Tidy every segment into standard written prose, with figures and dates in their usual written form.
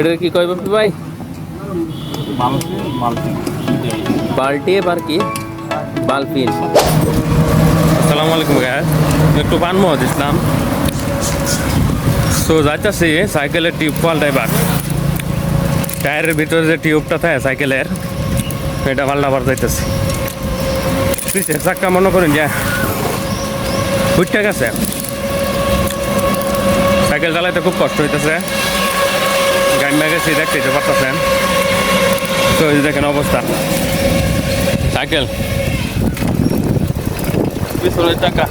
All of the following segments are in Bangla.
এটা কি কয় বাপি ভাই? বাল্টি আর কি বালফিন। আসসালামু আলাইকুম গাইস, একটু পানমোহদ ইসলাম। সো যাইতেছি সাইকেলের টিউব পাল্টাইবার। টায়ারের ভিতরে যে টিউবটা থাকে সাইকেলের, এটা পাল্টাবার যাইতেছি। পিছের চাক্কা মনে করেন যে ফুটটা গেছে। সাইকেল চালাইতে খুব কষ্ট হইতেছে, গাড়ি গেছি দেখতে পারতেছেন। তো এই দেখেন অবস্থা, সাইকেল পিছনের চাকা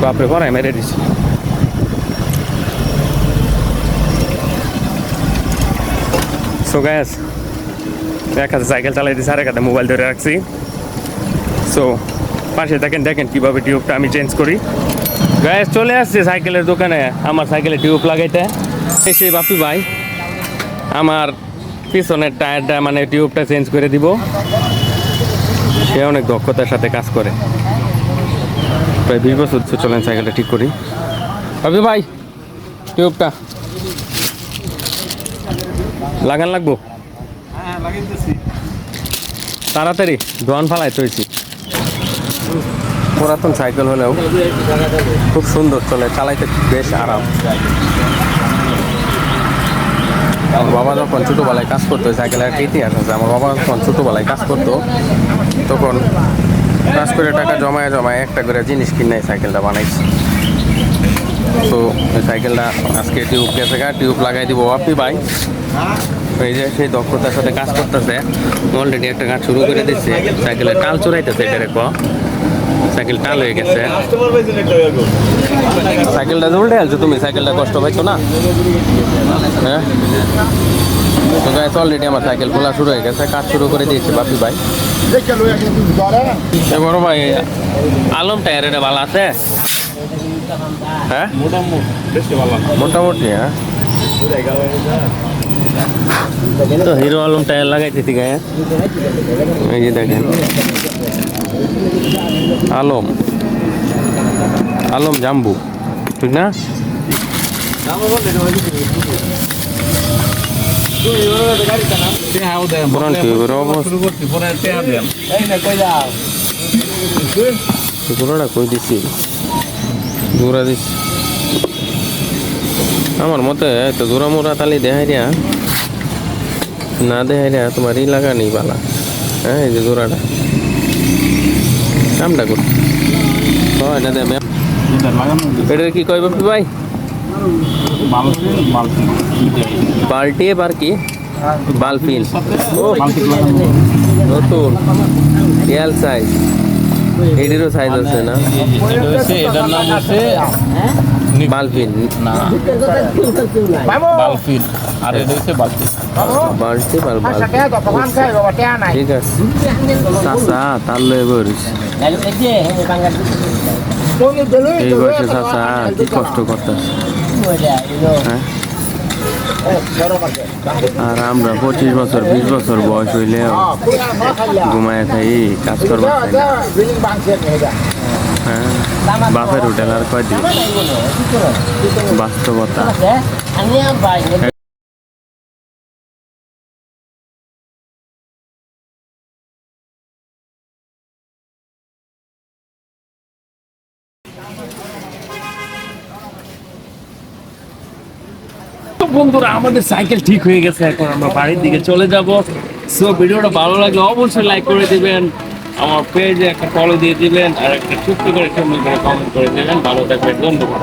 বাপরে ভরাই মেরে দিছি। সো গ্যাস এক হাতে সাইকেল চালাই দিচ্ছি, আর এক হাতে মোবাইল ধরে রাখছি। সো পাশে দেখেন দেখেন কীভাবে টিউবটা আমি চেঞ্জ করি। গ্যাস চলে আসছে সাইকেলের দোকানে আমার সাইকেলের টিউব লাগাইতে। এসে বাপি ভাই আমার পিছনের টায়ারটা মানে টিউবটা চেঞ্জ করে দিব। সে অনেক দক্ষতার সাথে কাজ করে, প্রায় 20 বছর চলেন সাইকেলটা ঠিক করি। বাপি ভাই টিউবটা লাগান লাগবো, তাড়াতাড়ি ধোয়ান ফালাই তৈছি। পুরাতন সাইকেল হলেও খুব সুন্দর চলে, চালাইতে বেশ আরাম। আমার বাবা যখন ছোটোবেলায় কাজ করতো, সাইকেলের একটা ইতিহাস আছে। আমার বাবা যখন ছোটোবেলায় কাজ করতো তখন কাজ করে টাকা জমায় জমায় একটা করে জিনিস কিনে সাইকেলটা বানাইছি। তো এই সাইকেলটা আজকে টিউব গেছে, টিউব লাগাই দিব বাপি ভাই। এই যে সেই দক্ষতার সাথে কাজ করতেছে, অলরেডি একটা কাজ শুরু করে দিচ্ছে। সাইকেলের টাল চড়াইতেছে, এটা রেখো সাইকেল টাল হয়ে গেছে। সাইকেলটা উল্টে আলছো তুমি, সাইকেলটা কষ্ট পাইছো না? হ্যাঁ, তো গাইস অলরেডি আমার সাইকেল খোলা শুরু হয়ে গেছে, কাজ শুরু করে দিয়েছে বাপি ভাই। বড় ভাই আলম টায়ার এটা ভালো আছে? হ্যাঁ মোটামুটি। হ্যাঁ তো হিরো আলম টায়ার লাগাইতেছি গায়ে। এই যে দেখেন আলম আলম জাম্বু, ঠিক না? কই দিছি জোড়া দিচ্ছি আমার মতে। তো জোড়া মোড়া তালি দেখাই দিয়া না, দেখাই দিয়া তোমার ই লাগানি বালা। হ্যাঁ এই যে জোড়াটা কামটা কর, এটা দেবে। এটার কি কয় বাপি ভাই? বাল্টি আর কি বালফিন। নতুন এল সাইজ, এটিরও সাইজ আছে না? এটার নাম হচ্ছে বালফিন না বালফিন, আর এটা হচ্ছে বালফিন। বাল্টি ঠিক আছে। চাচা তার লয়ে বরিস এই বয়সে চাচা কি কষ্ট করতেছে। হ্যাঁ আর আমরা 25 বছর 20 বছর বয়স হইলে ঘুমায় খাই, কাজ করবার চাই না। হ্যাঁ বাপের হোটেল আর কয়দিন, বাস্তবতা। বন্ধুরা আমাদের সাইকেল ঠিক হয়ে গেছে, এখন আমরা বাড়ির দিকে চলে যাব। সো ভিডিওটা ভালো লাগলে অবশ্যই লাইক করে দিবেন, আমার পেজে একটা ফলো দিয়ে দিবেন, আর একটা ছোট্ট করে কমেন্ট করে দিবেন। ভালো থাকবেন, ধন্যবাদ।